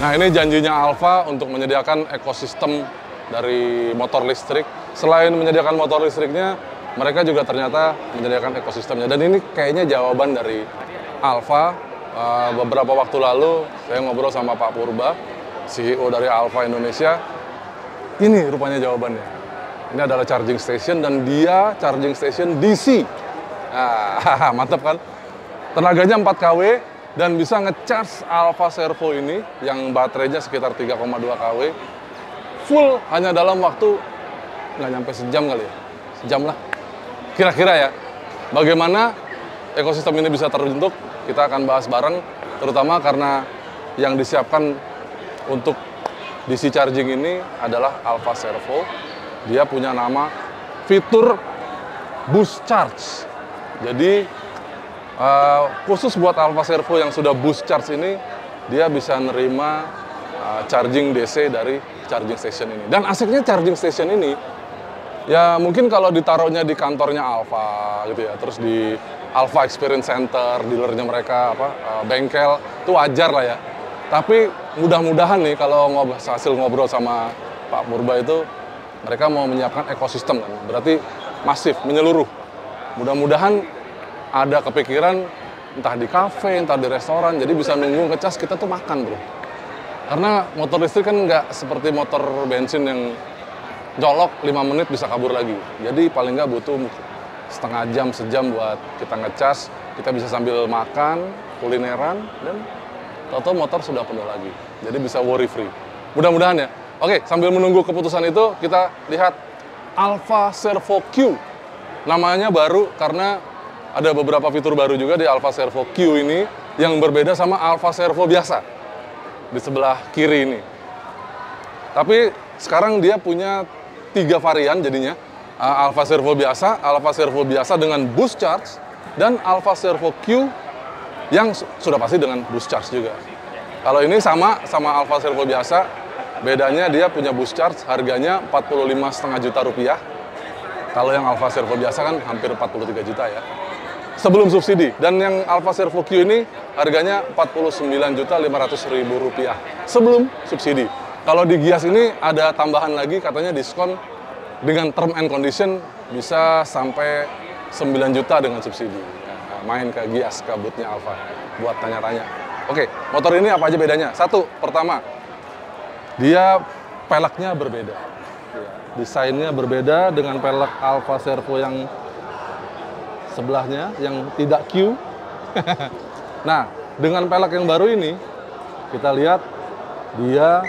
Nah, ini janjinya Alfa untuk menyediakan ekosistem dari motor listrik. Selain menyediakan motor listriknya, mereka juga ternyata menyediakan ekosistemnya. Dan ini kayaknya jawaban dari Alfa. Beberapa waktu lalu saya ngobrol sama Pak Purba, CEO dari Alfa Indonesia. Ini rupanya jawabannya. Ini adalah charging station dan dia charging station DC. Nah, mantap kan? Tenaganya 4 kW dan bisa nge-charge Alfa Servo ini yang baterainya sekitar 3,2 kW full hanya dalam waktu nggak nyampe sejam kali ya. Sejam lah. Kira-kira ya. Bagaimana ekosistem ini bisa terbentuk? Kita akan bahas bareng, terutama karena yang disiapkan untuk DC charging ini adalah Alfa Servo. Dia punya nama fitur Boost Charge. Jadi khusus buat Alfa Servo yang sudah Boost Charge ini, dia bisa nerima charging DC dari charging station ini. Dan asiknya charging station ini, ya mungkin kalau ditaruhnya di kantornya Alfa gitu ya, terus di Alfa Experience Center, dealernya mereka, bengkel, itu wajar lah ya. Tapi mudah-mudahan nih kalau hasil ngobrol sama Pak Purba itu, mereka mau menyiapkan ekosistem kan, berarti masif, menyeluruh. Mudah-mudahan ada kepikiran entah di kafe, entah di restoran, jadi bisa nunggu ngecas kita tuh makan bro. Karena motor listrik kan nggak seperti motor bensin yang colok 5 menit bisa kabur lagi. Jadi paling nggak butuh setengah jam, sejam buat kita ngecas, kita bisa sambil makan, kulineran, dan toto motor sudah penuh lagi. Jadi bisa worry free. Mudah-mudahan ya. Oke, sambil menunggu keputusan itu, kita lihat Alfa Servo Q. Namanya baru karena ada beberapa fitur baru juga di Alfa Servo Q ini yang berbeda sama Alfa Servo biasa di sebelah kiri ini. Tapi sekarang dia punya 3 varian jadinya. Alfa Servo biasa dengan Boost Charge, dan Alfa Servo Q yang sudah pasti dengan Boost Charge juga. Kalau ini sama Alfa Servo biasa, bedanya dia punya Boost Charge, harganya 45,5 juta rupiah. Kalau yang Alfa Servo biasa kan hampir 43 juta ya. Sebelum subsidi. Dan yang Alfa Servo Q ini harganya 49.500.000 rupiah sebelum subsidi. Kalau di Gias ini ada tambahan lagi, katanya diskon dengan term and condition bisa sampai 9 juta dengan subsidi. Nah, main ke Gias, ke booth-nya Alfa buat tanya-tanya. Oke, motor ini apa aja bedanya? Satu, pertama, dia peleknya berbeda. Desainnya berbeda dengan pelek Alfa Servo yang sebelahnya, yang tidak Q. Nah, dengan pelek yang baru ini, kita lihat dia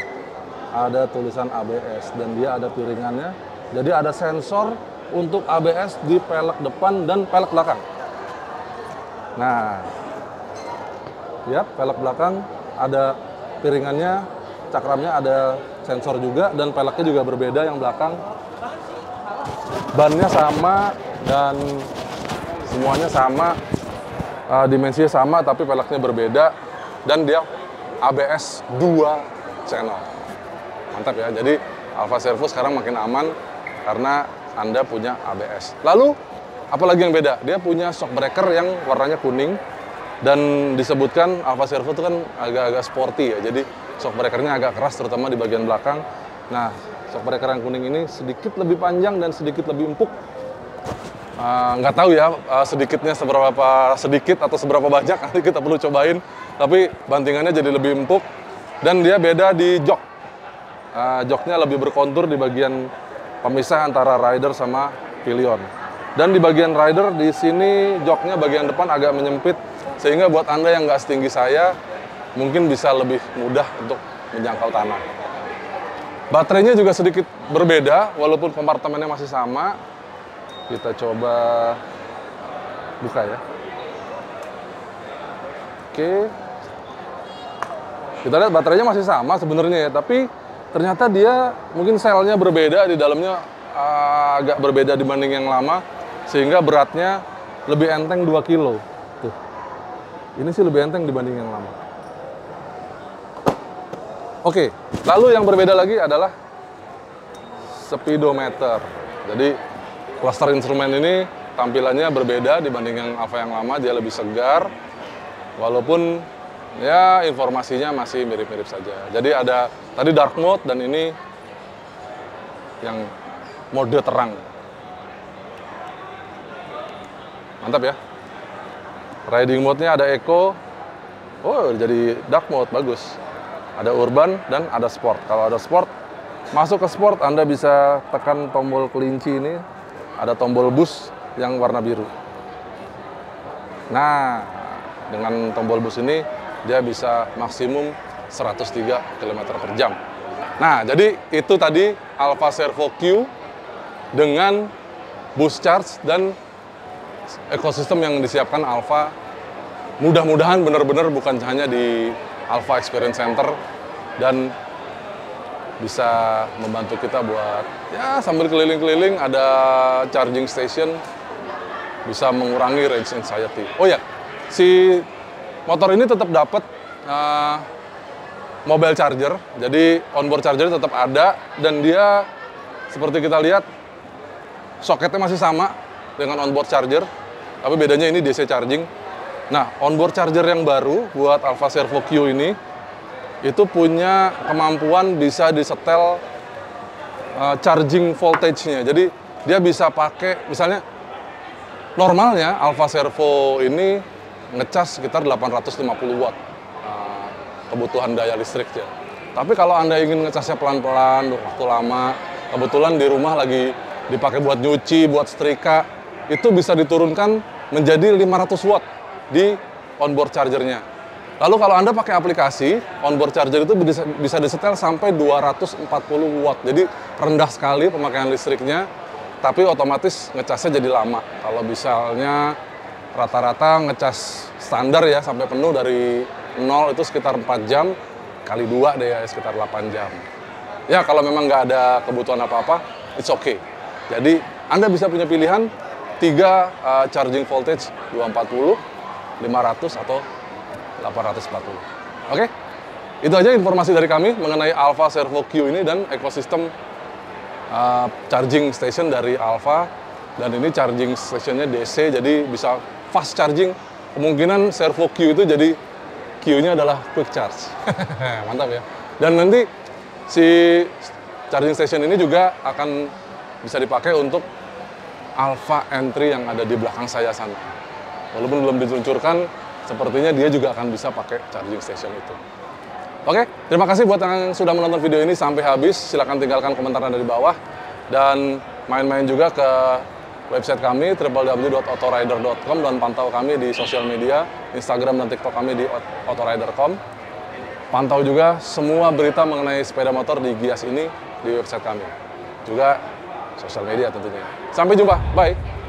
ada tulisan ABS dan dia ada piringannya. Jadi ada sensor untuk ABS di pelek depan dan pelek belakang. Nah, lihat pelek belakang ada piringannya, cakramnya ada sensor juga, dan peleknya juga berbeda yang belakang. Bannya sama dan semuanya sama, dimensinya sama tapi peleknya berbeda, dan dia ABS 2 channel. Mantap ya, jadi Alfa Servo sekarang makin aman karena Anda punya ABS. Lalu, apalagi yang beda? Dia punya shock breaker yang warnanya kuning, dan disebutkan Alfa Servo itu kan agak-agak sporty ya, jadi shock breakernya agak keras terutama di bagian belakang. Nah, shock breaker yang kuning ini sedikit lebih panjang dan sedikit lebih empuk. Nggak tahu ya sedikitnya seberapa sedikit atau seberapa banyak, nanti kita perlu cobain. Tapi bantingannya jadi lebih empuk, dan dia beda di jok. Joknya lebih berkontur di bagian pemisah antara rider sama pilion. Dan di bagian rider di sini joknya bagian depan agak menyempit, sehingga buat Anda yang nggak setinggi saya mungkin bisa lebih mudah untuk menjangkau tanah. Baterainya juga sedikit berbeda walaupun kompartemennya masih sama. Kita coba buka ya. Oke. Kita lihat baterainya masih sama sebenarnya ya, tapi ternyata dia mungkin selnya berbeda, di dalamnya agak berbeda dibanding yang lama, sehingga beratnya lebih enteng 2 kilo. Tuh. Ini sih lebih enteng dibanding yang lama. Oke, lalu yang berbeda lagi adalah speedometer. Jadi cluster instrumen ini tampilannya berbeda dibanding yang Alfa yang lama, dia lebih segar. Walaupun ya informasinya masih mirip-mirip saja. Jadi ada tadi dark mode dan ini yang mode terang. Mantap ya. Riding mode-nya ada eco. Oh, jadi dark mode, bagus. Ada urban dan ada sport. Kalau ada sport, masuk ke sport Anda bisa tekan tombol kelinci ini. Ada tombol bus yang warna biru. Nah, dengan tombol bus ini dia bisa maksimum 103 km per jam. Nah, jadi itu tadi Alfa Servo Q dengan boost charge dan ekosistem yang disiapkan Alfa. Mudah-mudahan benar-benar bukan hanya di Alfa Experience Center dan bisa membantu kita buat ya sambil keliling-keliling ada charging station, bisa mengurangi range anxiety. Oh ya, si motor ini tetap dapat mobile charger, jadi onboard charger tetap ada dan dia seperti kita lihat soketnya masih sama dengan onboard charger, tapi bedanya ini DC charging. Nah, onboard charger yang baru buat Alfa Servo Q ini itu punya kemampuan bisa disetel charging voltage-nya. Jadi dia bisa pakai, misalnya normalnya Alfa Servo ini ngecas sekitar 850 watt kebutuhan daya listriknya. Tapi kalau Anda ingin ngecasnya pelan-pelan, waktu lama, kebetulan di rumah lagi dipakai buat nyuci, buat setrika, itu bisa diturunkan menjadi 500 watt di onboard chargernya. Lalu kalau Anda pakai aplikasi, onboard charger itu bisa disetel sampai 240 watt. Jadi rendah sekali pemakaian listriknya, tapi otomatis ngecasnya jadi lama. Kalau misalnya rata-rata ngecas standar ya, sampai penuh dari 0 itu sekitar 4 jam, kali 2 deh ya, sekitar 8 jam. Ya kalau memang nggak ada kebutuhan apa-apa, it's okay. Jadi Anda bisa punya pilihan 3 charging voltage 240, 500 atau 840. Oke, itu aja informasi dari kami mengenai Alfa Servo Q ini dan ekosistem charging station dari Alfa. Dan ini charging stationnya DC, jadi bisa fast charging. Kemungkinan Servo Q itu jadi Q-nya adalah quick charge. Mantap ya. Dan nanti si charging station ini juga akan bisa dipakai untuk Alfa Entry yang ada di belakang saya sana. Walaupun belum diluncurkan, sepertinya dia juga akan bisa pakai charging station itu. Oke, terima kasih buat yang sudah menonton video ini sampai habis. Silahkan tinggalkan komentar Anda di bawah. Dan main-main juga ke website kami, www.autorider.com, dan pantau kami di sosial media, Instagram dan TikTok kami di autorider.com. Pantau juga semua berita mengenai sepeda motor di Gias ini di website kami. Juga sosial media tentunya. Sampai jumpa, bye!